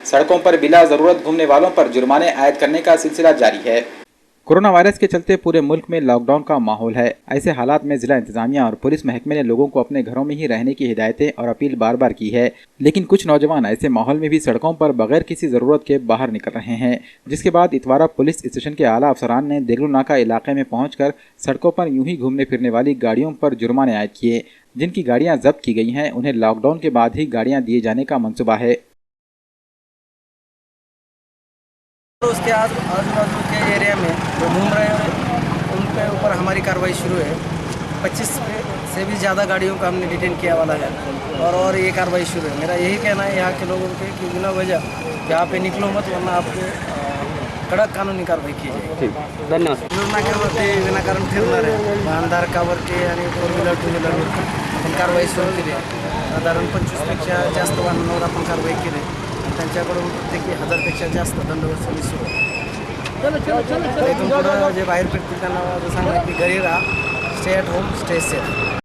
सड़कों पर बिला जरूरत घूमने वालों पर जुर्माने आयद करने का सिलसिला जारी है। कोरोना वायरस के चलते पूरे मुल्क में लॉकडाउन का माहौल है। ऐसे हालात में जिला इंतजामिया और पुलिस महकमे ने लोगों को अपने घरों में ही रहने की हिदायतें और अपील बार बार की है, लेकिन कुछ नौजवान ऐसे माहौल में भी सड़कों पर बगैर किसी जरूरत के बाहर निकल रहे हैं, जिसके बाद इतवारा पुलिस स्टेशन के आला अफसरान ने देगलू नाका इलाके में पहुंचकर सड़कों पर यूं ही घूमने फिरने वाली गाड़ियों पर जुर्माने आयद किए। जिनकी गाड़ियां जब्त की गई हैं उन्हें लॉकडाउन के बाद ही गाड़ियां दिए जाने का मंसूबा है। उसके आजू बाजू के एरिया में जो घूम रहे हैं उनके ऊपर हमारी कार्रवाई शुरू है। 25 से भी ज़्यादा गाड़ियों को हमने डिटेन किया वाला है और ये कार्रवाई शुरू है। मेरा यही कहना है यहाँ के लोगों के कि बिना वजह यहाँ पे निकलो मत, वरना आपको कड़क कानूनी कार्रवाई की जाएगी। धन्यवाद. नाक्यावरती विनाकारण फिरणारे वाहनधारकावरती आणि 4 व्हीलर 2 व्हीलरवरती आपण कारवाई सुरू केली आहे. साधारण 25पेक्षा जास्त वाहनांवर आपण कारवाई केली आणि त्यांच्याकडून प्रत्येकी 1000पेक्षा जास्त दंड वसूली सुरू आहे. इथून पुढं जे बाहेर फिरतील त्यांना सांगा की घरी राहा, stay at home, stay safe.